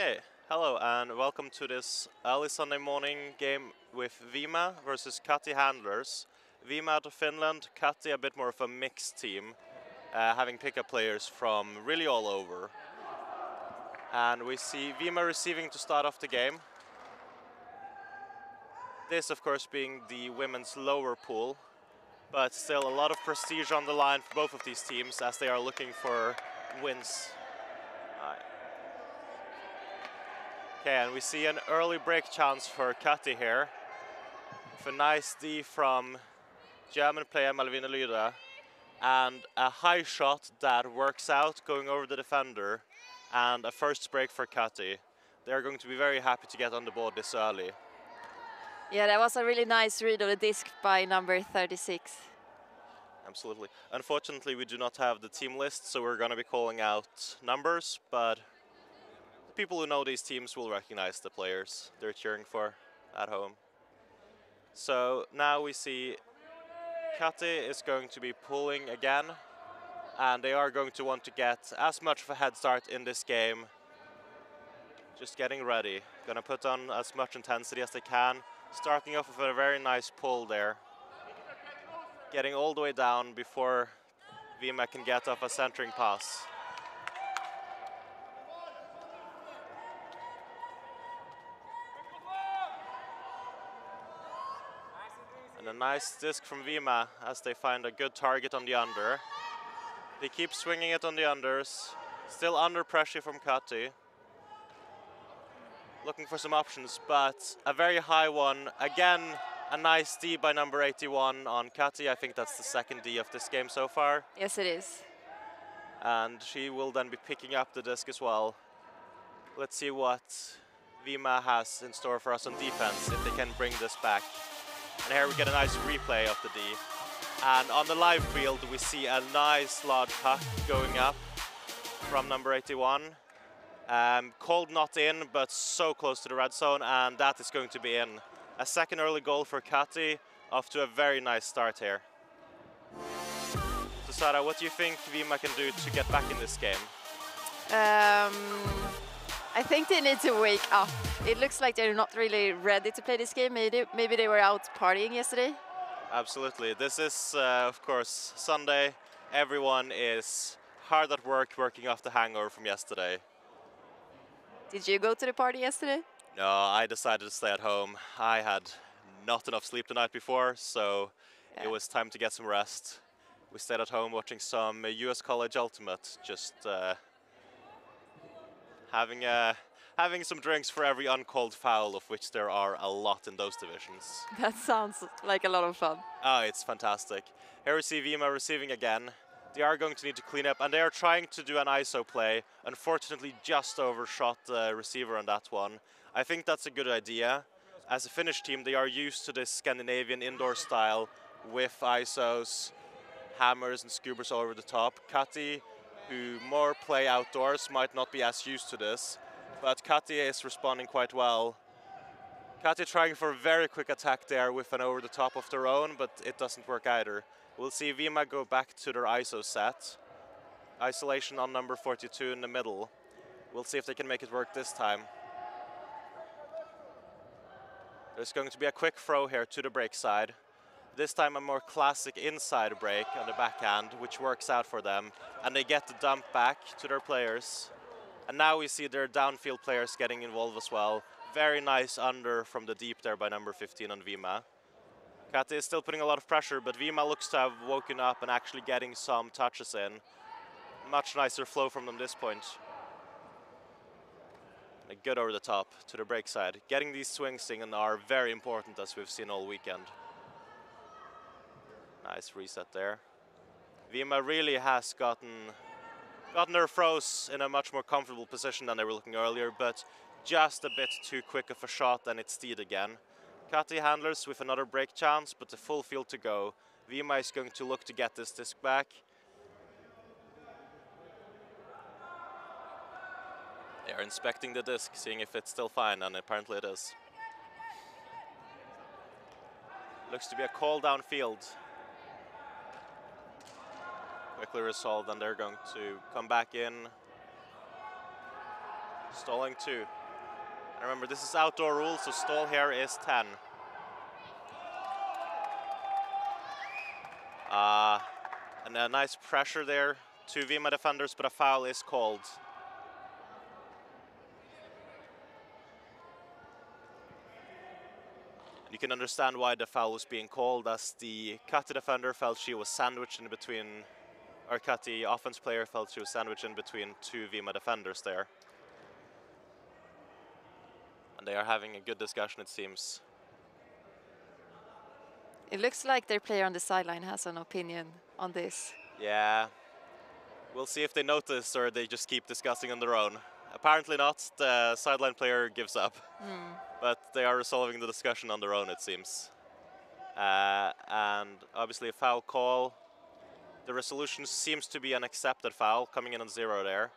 Okay, hello and welcome to this early Sunday morning game with Viima versus CUTy handlers. Viima out of Finland, CUTy a bit more of a mixed team, having pickup players from really all over. And we see Viima receiving to start off the game. This of course being the women's lower pool, but still a lot of prestige on the line for both of these teams as they are looking for wins. Okay, and we see an early break chance for CUTy here. With a nice D from German player Malvina Lyra and a high shot that works out going over the defender and a first break for CUTy. They're going to be very happy to get on the board this early. Yeah, that was a really nice read of the disc by number 36. Absolutely. Unfortunately, we do not have the team list, so we're going to be calling out numbers, but people who know these teams will recognize the players they're cheering for at home. So now we see CUTy is going to be pulling again, and they are going to want to get as much of a head start in this game. Just getting ready. Gonna put on as much intensity as they can. Starting off with a very nice pull there. Getting all the way down before Viima can get off a centering pass. And a nice disc from Viima as they find a good target on the under. They keep swinging it on the unders. Still under pressure from CUTy. Looking for some options, but a very high one. Again, a nice D by number 81 on CUTy. I think that's the second D of this game so far. Yes, it is. And she will then be picking up the disc as well. Let's see what Viima has in store for us on defense, if they can bring this back. And here we get a nice replay of the D. And on the live field, we see a nice large puck going up from number 81. Called not in, but so close to the red zone, and that is going to be in. A second early goal for CUTy, off to a very nice start here. So Sara, what do you think Viima can do to get back in this game? I think they need to wake up. It looks like they're not really ready to play this game. Maybe they were out partying yesterday. Absolutely. This is, of course, Sunday. Everyone is hard at work, working off the hangover from yesterday. Did you go to the party yesterday? No, I decided to stay at home. I had not enough sleep the night before, so It was time to get some rest. We stayed at home watching some US College Ultimate, just having some drinks for every uncalled foul, of which there are a lot in those divisions. That sounds like a lot of fun. Oh, it's fantastic. Here we see Viima receiving again. They are going to need to clean up, and they are trying to do an ISO play. Unfortunately, just overshot the receiver on that one. I think that's a good idea. As a Finnish team, they are used to this Scandinavian indoor style with ISOs, hammers and scoobers over the top. CUTy, who more play outdoors, might not be as used to this, but CUTy is responding quite well. CUTy trying for a very quick attack there with an over the top of their own, but it doesn't work either. We'll see Viima go back to their ISO set. Isolation on number 42 in the middle. We'll see if they can make it work this time. There's going to be a quick throw here to the break side. This time a more classic inside break on the backhand, which works out for them. And they get the dump back to their players. And now we see their downfield players getting involved as well. Very nice under from the deep there by number 15 on Viima. CUTy is still putting a lot of pressure, but Viima looks to have woken up and actually getting some touches in. Much nicer flow from them this point. A good over the top to the break side. Getting these swings in are very important, as we've seen all weekend. Nice reset there. Viima really has gotten their throws in a much more comfortable position than they were looking earlier, but just a bit too quick of a shot and it's steed again. CUTy handlers with another break chance, but the full field to go. Viima is going to look to get this disc back. They are inspecting the disc, seeing if it's still fine, and apparently it is. Looks to be a call downfield. Quickly resolved, and they're going to come back in. Stalling 2. And remember, this is outdoor rules, so stall here is 10. And a nice pressure there. 2 Viima defenders, but a foul is called. You can understand why the foul was being called, as the CUTy defender felt she was sandwiched in between, or CUTy offense player felt she was sandwiched in between 2 Viima defenders there. And they are having a good discussion, it seems. It looks like their player on the sideline has an opinion on this. Yeah. We'll see if they notice or they just keep discussing on their own. Apparently not. The sideline player gives up. But they are resolving the discussion on their own, it seems. And obviously a foul call. The resolution seems to be an accepted foul, coming in on 0 there.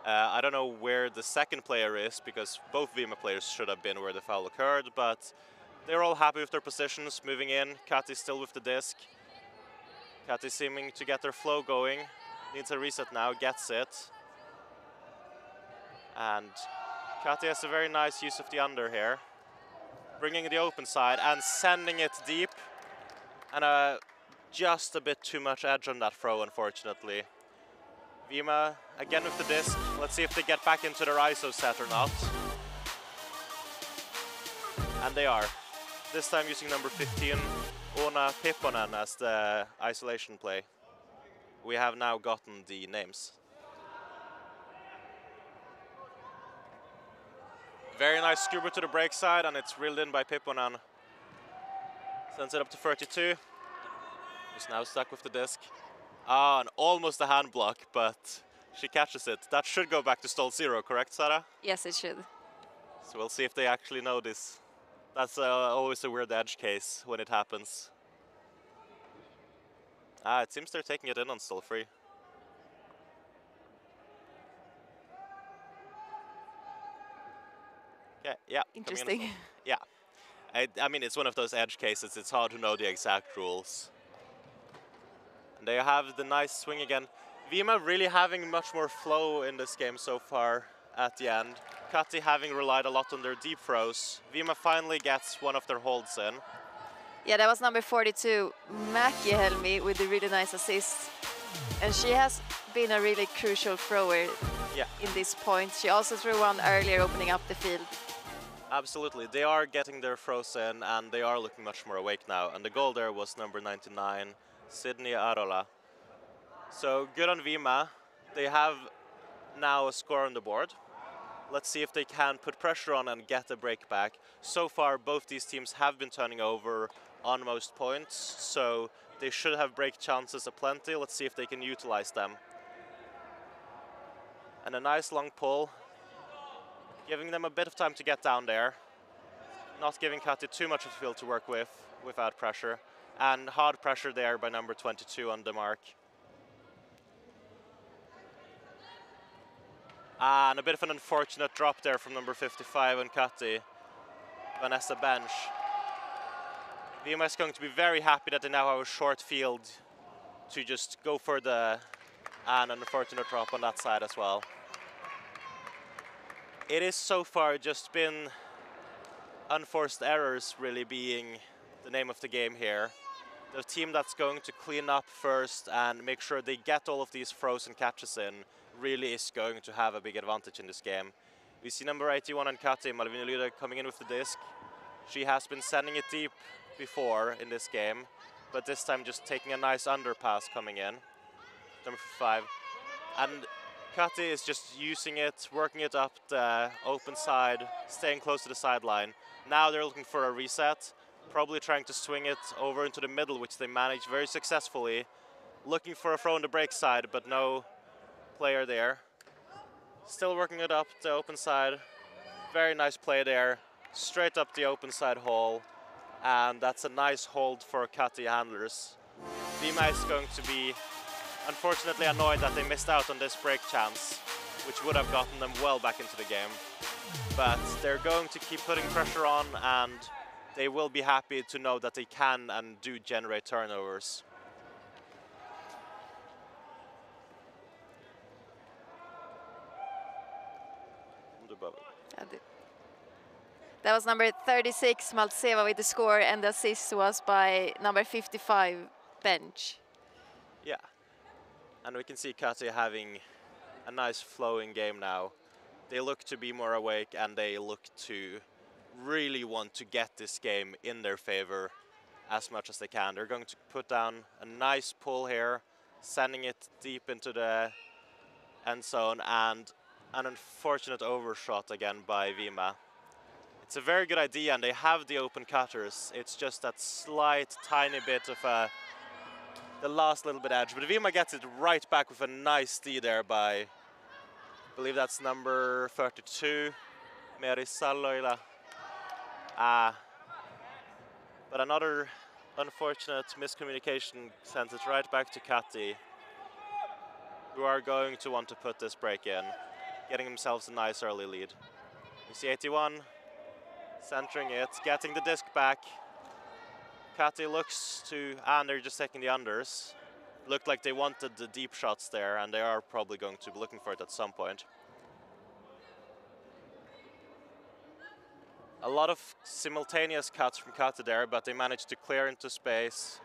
I don't know where the second player is, because both Viima players should have been where the foul occurred, but they're all happy with their positions, moving in. CUTy still with the disc. CUTy seeming to get their flow going. Needs a reset now, gets it. And CUTy has a very nice use of the under here. Bringing the open side and sending it deep. And just a bit too much edge on that throw, unfortunately. Viima again with the disc. Let's see if they get back into their ISO set or not. And they are. This time using number 15, Oona Pipponen, as the isolation play. We have now gotten the names. Very nice scuba to the break side, and it's reeled in by Pipponen. Sends it up to 32. He's now stuck with the disc. And almost a hand block, but she catches it. That should go back to stall 0, correct, Sarah? Yes, it should. So we'll see if they actually know this. That's always a weird edge case when it happens. It seems they're taking it in on stall 3. Okay, yeah. Interesting. Yeah. I mean, it's one of those edge cases. It's hard to know the exact rules. And they have the nice swing again. Viima really having much more flow in this game so far at the end. CUTy having relied a lot on their deep throws. Viima finally gets one of their holds in. Yeah, that was number 42, Mäkihelmi, with a really nice assist. And she has been a really crucial thrower in this point. She also threw one earlier, opening up the field. Absolutely. They are getting their throws in, and they are looking much more awake now. And the goal there was number 99, Sydney Arola. So good on Viima. They have now a score on the board. Let's see if they can put pressure on and get a break back. So far, both these teams have been turning over on most points, so they should have break chances aplenty. Let's see if they can utilize them. And a nice long pull, giving them a bit of time to get down there. Not giving CUTy too much of a field to work with without pressure. And hard pressure there by number 22 on the mark. And a bit of an unfortunate drop there from number 55 on CUTy, Vanessa Bench. Viima is going to be very happy that they now have a short field to just go for the and an unfortunate drop on that side as well. It is so far just been unforced errors really being the name of the game here. The team that's going to clean up first and make sure they get all of these throws and catches in really is going to have a big advantage in this game. We see number 81 on CUTy, Malvina Lyda, coming in with the disc. She has been sending it deep before in this game, but this time just taking a nice underpass coming in. Number 5. And CUTy is just using it, working it up the open side, staying close to the sideline. Now they're looking for a reset, probably trying to swing it over into the middle, which they managed very successfully. Looking for a throw on the break side, but no player there. Still working it up the open side. Very nice play there. Straight up the open side hole. And that's a nice hold for CUTy handlers. Viima is going to be unfortunately annoyed that they missed out on this break chance, which would have gotten them well back into the game. But they're going to keep putting pressure on, and they will be happy to know that they can and do generate turnovers. That was number 36, Maltseva, with the score, and the assist was by number 55, Bench. Yeah, and we can see CUTy having a nice flowing game now. They look to be more awake, and they look to really want to get this game in their favor as much as they can. They're going to put down a nice pull here, sending it deep into the end zone, and an unfortunate overshot again by Viima. It's a very good idea, and they have the open cutters. It's just that slight, tiny bit of the last little bit edge. But Viima gets it right back with a nice D there by, I believe that's number 32, Meri Salloila. But another unfortunate miscommunication sends it right back to CUTy, who are going to want to put this break in, getting themselves a nice early lead. You see 81. Centering it, getting the disc back. CUTy looks to, and they're just taking the unders. Looked like they wanted the deep shots there, and they are probably going to be looking for it at some point. A lot of simultaneous cuts from CUTy there, but they managed to clear into space,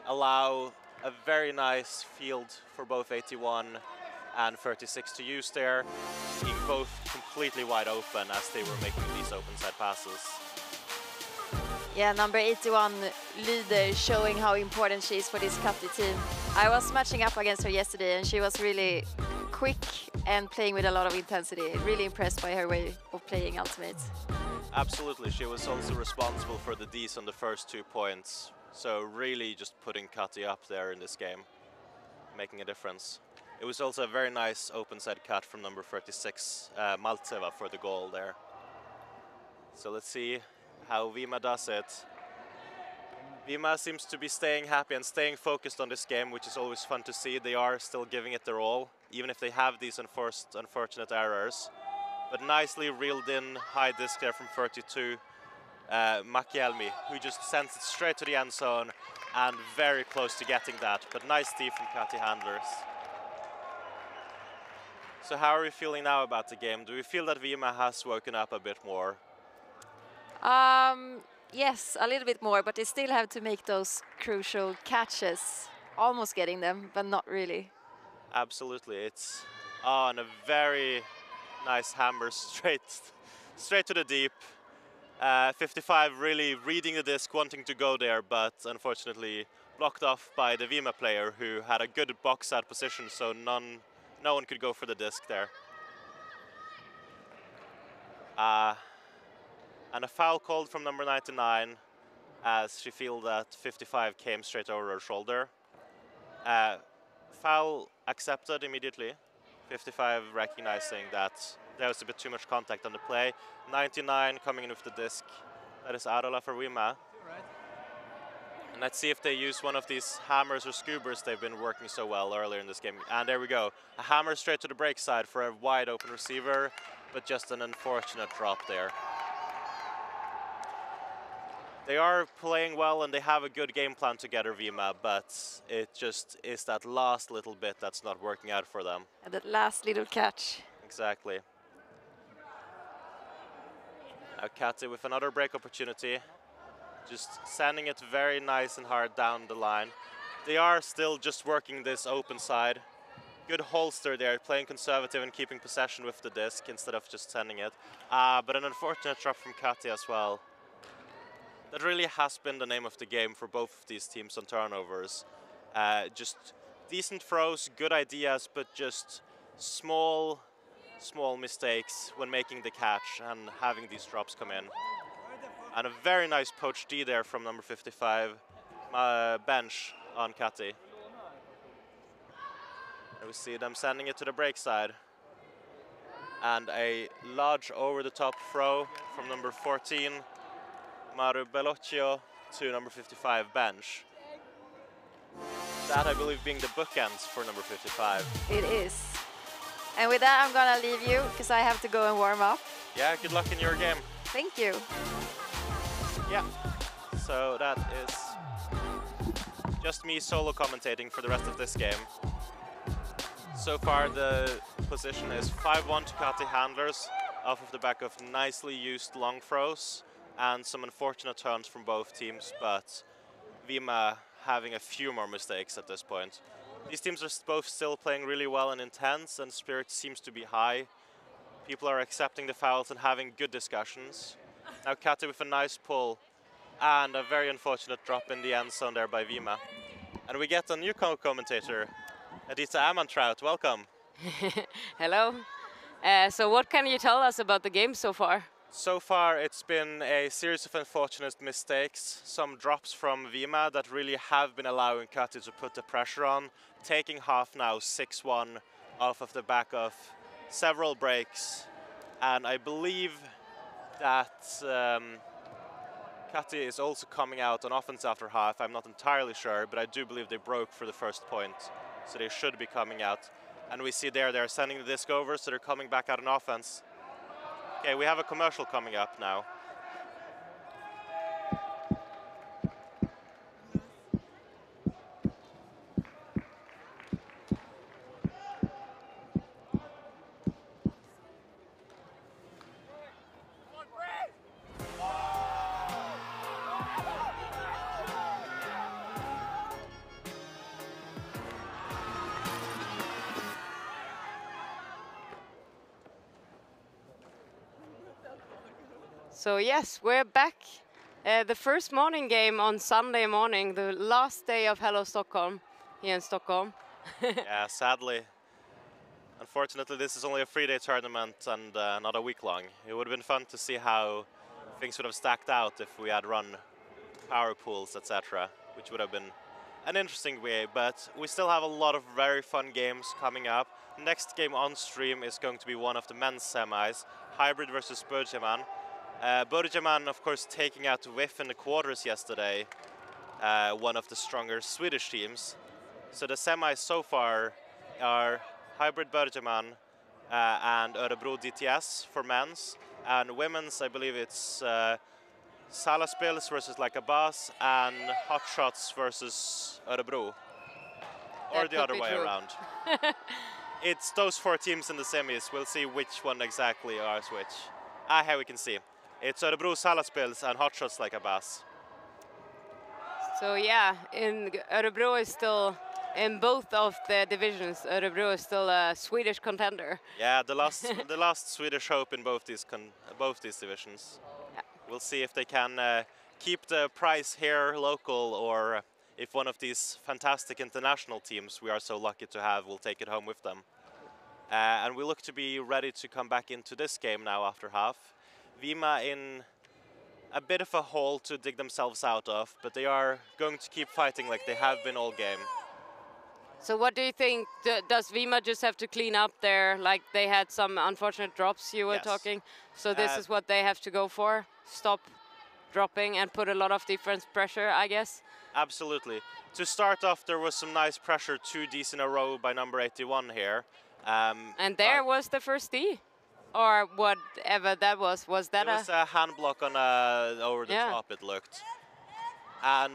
allow a very nice field for both 81 and 36 to use there, being both completely wide open as they were making these open side passes. Yeah, number 81, Leader, showing how important she is for this CUTy team. I was matching up against her yesterday, and she was really quick and playing with a lot of intensity. Really impressed by her way of playing Ultimate. Absolutely, she was also responsible for the Ds on the first 2 points. So really just putting CUTy up there in this game, making a difference. It was also a very nice open side cut from number 36, Maltseva, for the goal there. So let's see how Viima does it. Viima seems to be staying happy and staying focused on this game, which is always fun to see. They are still giving it their all, even if they have these unfortunate errors. But nicely reeled in high disc there from 32, Makielmi, who just sends it straight to the end zone, and very close to getting that. But nice D from CUTy handlers. So how are we feeling now about the game? Do we feel that Viima has woken up a bit more? Yes, a little bit more, but they still have to make those crucial catches. Almost getting them, but not really. Absolutely, it's on a very nice hammer straight to the deep. 55 really reading the disc, wanting to go there, but unfortunately blocked off by the Viima player, who had a good box out position, so no one could go for the disc there. And a foul called from number 99, as she feels that 55 came straight over her shoulder. Foul accepted immediately. 55 recognizing that there was a bit too much contact on the play. 99 coming in with the disc. That is Arola for Viima. And let's see if they use one of these hammers or scoobers they've been working so well earlier in this game. And there we go. A hammer straight to the break side for a wide open receiver, but just an unfortunate drop there. They are playing well and they have a good game plan together, Viima, but it just is that last little bit that's not working out for them. And that last little catch. Exactly. Now CUTy with another break opportunity. Just sending it very nice and hard down the line. They are still just working this open side. Good holster there, playing conservative and keeping possession with the disc instead of just sending it. But an unfortunate drop from CUTy as well. That really has been the name of the game for both of these teams on turnovers. Just decent throws, good ideas, but just small mistakes when making the catch and having these drops come in. And a very nice poach D there from number 55, Bench on CUTy. And we see them sending it to the break side. And a large over-the-top throw from number 14, Maru Bellocchio, to number 55, Bench. That, I believe, being the bookends for number 55. It is. And with that, I'm gonna leave you, because I have to go and warm up. Yeah, good luck in your game. Thank you. Yeah, so that is just me solo commentating for the rest of this game. So far the position is 5-1 to CUTy handlers, off of the back of nicely used long throws and some unfortunate turns from both teams, but Viima having a few more mistakes at this point. These teams are both still playing really well and intense, and spirit seems to be high. People are accepting the fouls and having good discussions. Now CUTy with a nice pull and a very unfortunate drop in the end zone there by Viima. And we get a new co-commentator, Edita Amantrout. Welcome. Hello. So what can you tell us about the game so far? So far it's been a series of unfortunate mistakes, some drops from Viima that really have been allowing CUTy to put the pressure on, taking half now 6-1 off of the back of several breaks, and I believe that CUTy is also coming out on offense after half. I'm not entirely sure, but I do believe they broke for the first point, so they should be coming out. And we see there they're sending the disc over, so they're coming back out on offense. Okay, we have a commercial coming up now. So yes, we're back. The first morning game on Sunday morning, the last day of Hello Stockholm here in Stockholm. Yeah, sadly. Unfortunately, this is only a 3-day tournament and not a week long. It would have been fun to see how things would have stacked out if we had run power pools, etc., which would have been an interesting way, but we still have a lot of very fun games coming up. Next game on stream is going to be one of the men's semis, Hybrid versus Bosön. Bosön, of course, taking out WIF in the quarters yesterday, one of the stronger Swedish teams. So the semis so far are Hybrid Bosön and Örebro DTS for men's, and women's, I believe it's Salaspils versus Like a Boss and Hot Shots versus Örebro, or the other way around. It's those 4 teams in the semis. We'll see which one exactly are which. Here we can see. It's Örebro Salaspils and Hot Shots Like a Boss. So yeah, Örebro is still in both of the divisions. Örebro is still a Swedish contender. Yeah, the last Swedish hope in both these divisions. Yeah. We'll see if they can keep the prize here local, or if one of these fantastic international teams we are so lucky to have will take it home with them. And we look to be ready to come back into this game now after half. Viima in a bit of a hole to dig themselves out of, but they are going to keep fighting like they have been all game. So what do you think? Does Viima just have to clean up there? Like they had some unfortunate drops you were talking. So this is what they have to go for? Stop dropping and put a lot of defense pressure, I guess? Absolutely. To start off, there was some nice pressure, 2 Ds in a row by number 81 here. And there was the first D? Or whatever that was that it was a hand block on over the top, it looked. And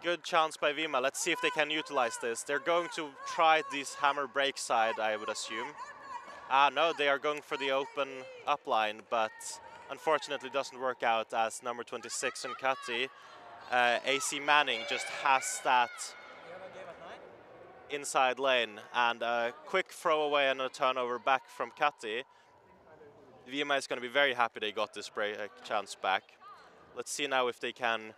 good chance by Viima. Let's see if they can utilize this. They're going to try this hammer break side, I would assume. No, they are going for the open up line, but unfortunately doesn't work out as number 26 in CUTy. AC Manning just has that inside lane, and a quick throwaway and a turnover back from CUTy. Viima is going to be very happy they got this break chance back. Let's see now if they can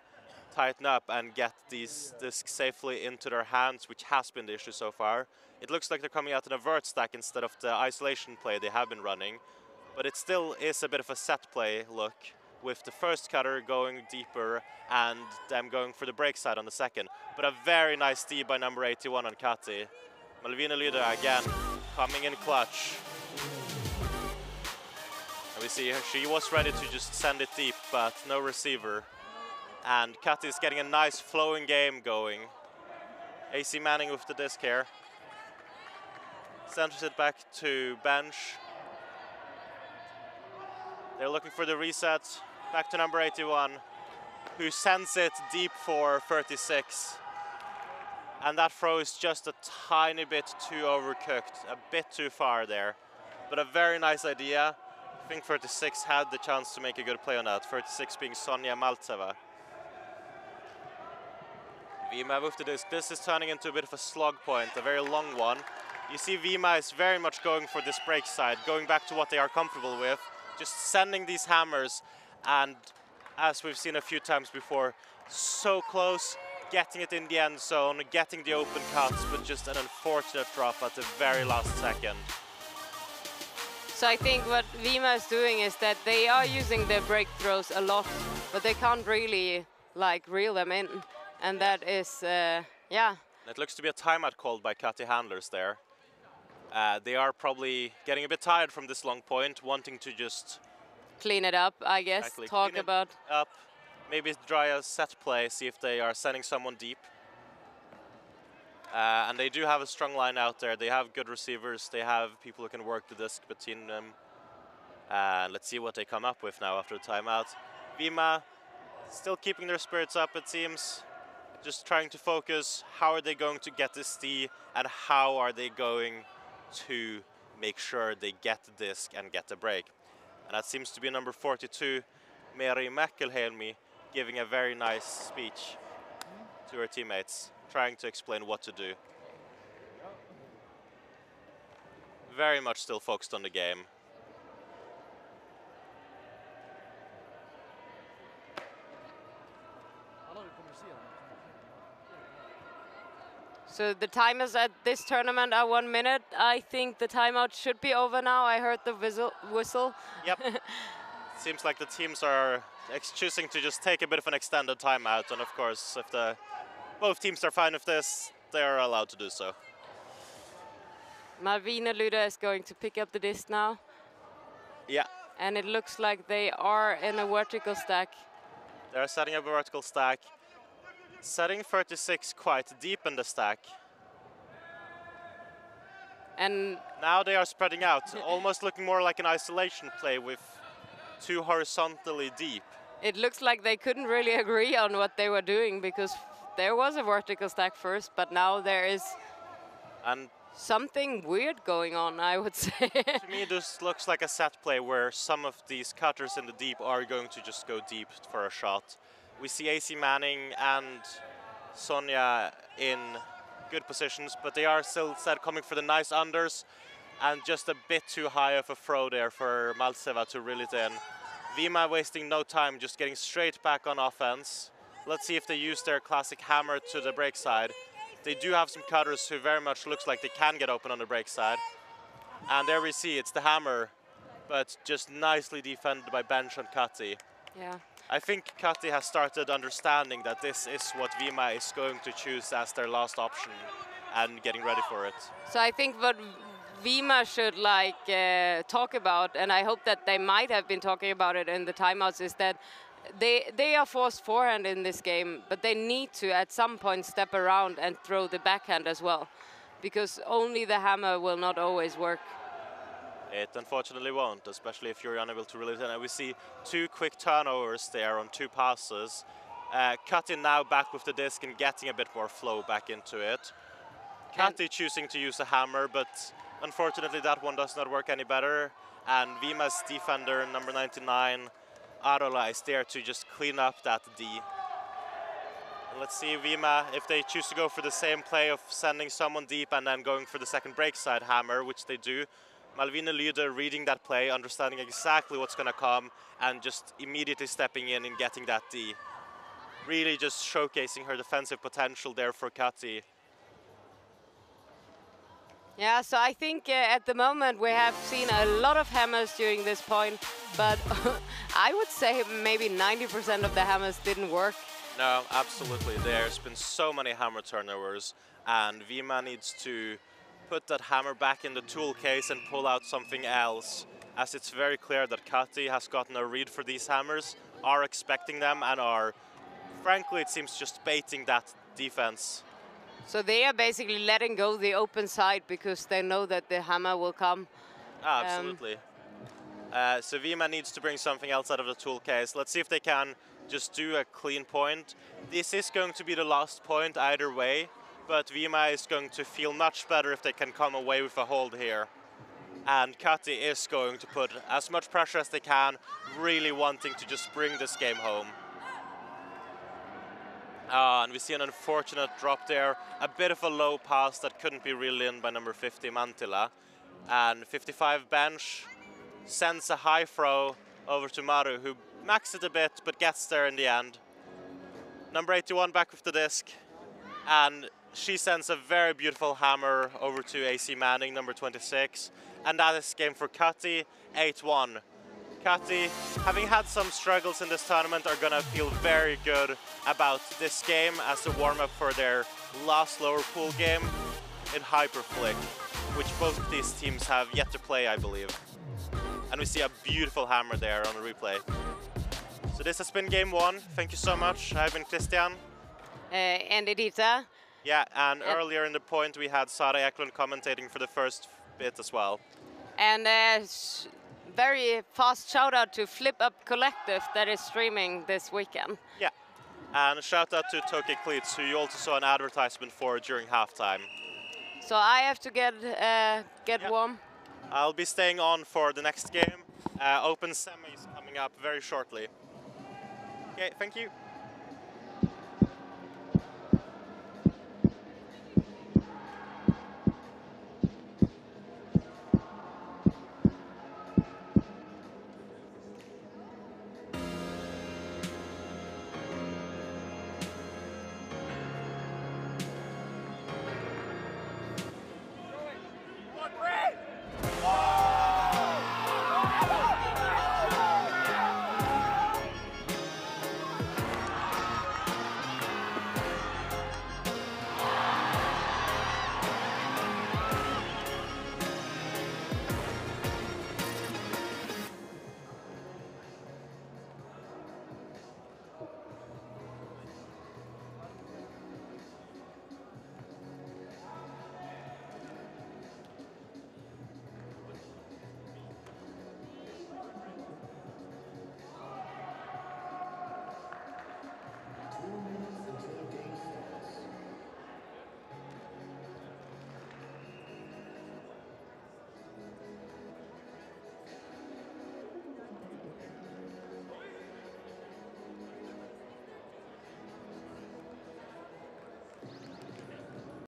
tighten up and get these discs safely into their hands, which has been the issue so far. It looks like they're coming out in a vert stack instead of the isolation play they have been running, but it still is a bit of a set play look, with the first cutter going deeper and them going for the break side on the second. But a very nice D by number 81 on CUTy. Malvina Lyda again coming in clutch. And we see her, she was ready to just send it deep, but no receiver. And CUTy is getting a nice flowing game going. AC Manning with the disc here. Centers it back to bench. They're looking for the reset. Back to number 81, who sends it deep for 36. And that throw is just a tiny bit too overcooked, a bit too far there. But a very nice idea. I think 36 had the chance to make a good play on that. 36 being Sonia Maltseva. Viima with the disc. This is turning into a bit of a slog point, a very long one. You see Viima is very much going for this break side, going back to what they are comfortable with, just sending these hammers, and as we've seen a few times before, so close, getting it in the end zone, getting the open cuts, but just an unfortunate drop at the very last second. So I think what Viima is doing is that they are using their break throws a lot, but they can't really like reel them in. And that is, yeah. It looks to be a timeout called by CUTy handlers there. They are probably getting a bit tired from this long point, wanting to just clean it up, I guess. Exactly. Talk about up, maybe try a set play, see if they are sending someone deep. And they do have a strong line out there. They have good receivers. They have people who can work the disc between them. Let's see what they come up with now after the timeout. Viima still keeping their spirits up, it seems. Just trying to focus, how are they going to get this D, and how are they going to make sure they get the disc and get the break. And that seems to be number 42, Meri Mäkelhelmi, giving a very nice speech to her teammates, trying to explain what to do. Very much still focused on the game. So the timers at this tournament are 1 minute. I think the timeout should be over now. I heard the whistle. Yep. Seems like the teams are choosing to just take a bit of an extended timeout. And of course, if both teams are fine with this, they are allowed to do so. Malvina Luda is going to pick up the disc now. Yeah. And it looks like they are in a vertical stack. They're setting up a vertical stack. Setting 36 quite deep in the stack. And now they are spreading out, almost looking more like an isolation play with two horizontally deep. It looks like they couldn't really agree on what they were doing, because there was a vertical stack first, but now there is something weird going on, I would say. To me, this looks like a set play where some of these cutters in the deep are going to just go deep for a shot. We see AC Manning and Sonia in good positions, but they are still coming for the nice unders, and just a bit too high of a throw there for Maltseva to reel it in. Viima wasting no time, just getting straight back on offense. Let's see if they use their classic hammer to the break side. They do have some cutters who very much looks like they can get open on the break side. And there we see it's the hammer, but just nicely defended by Bench and CUTy. Yeah. I think CUTy has started understanding that this is what Viima is going to choose as their last option and getting ready for it. So I think what Viima should talk about, and I hope that they might have been talking about it in the timeouts, is that they are forced forehand in this game, but they need to at some point step around and throw the backhand as well, because only the hammer will not always work. It unfortunately won't, especially if you're unable to release it. And we see two quick turnovers there on two passes. CUTy now back with the disc and getting a bit more flow back into it. CUTy choosing to use a hammer, but unfortunately that one does not work any better. And Viima's defender, number 99, Arola, is there to just clean up that D. And let's see Viima, if they choose to go for the same play of sending someone deep and then going for the second break side hammer, which they do. Malvina Luda reading that play, understanding exactly what's going to come, and just immediately stepping in and getting that D. Really just showcasing her defensive potential there for CUTy. Yeah, so I think at the moment we have seen a lot of hammers during this point, but I would say maybe 90% of the hammers didn't work. No, absolutely. There's been so many hammer turnovers, and Viima needs to put that hammer back in the tool case and pull out something else, as it's very clear that CUTy has gotten a read for these hammers, are expecting them, and are, frankly, it seems just baiting that defense. So they are basically letting go the open side because they know that the hammer will come. Absolutely. So Viima needs to bring something else out of the tool case. Let's see if they can just do a clean point. This is going to be the last point either way, but Viima is going to feel much better if they can come away with a hold here. And CUTy is going to put as much pressure as they can, really wanting to just bring this game home. And we see an unfortunate drop there, a bit of a low pass that couldn't be reeled in by number 50, Mantila. And 55 bench sends a high throw over to Maru, who maxed it a bit, but gets there in the end. Number 81 back with the disc, and she sends a very beautiful hammer over to AC Manning, number 26. And that is game for CUTy, 8-1. CUTy, having had some struggles in this tournament, are gonna feel very good about this game as a warm-up for their last lower pool game in Hyperflick, which both of these teams have yet to play, I believe. And we see a beautiful hammer there on the replay. So this has been game 1. Thank you so much. I've been Christian. And Edita. Yeah, and earlier in the point we had Sara Eklund commentating for the first bit as well. And very fast shout out to Flip Up Collective that is streaming this weekend. Yeah, and shout out to Tokyo Cleats, who you also saw an advertisement for during halftime. So I have to get warm. I'll be staying on for the next game. Open semis coming up very shortly. Okay, thank you.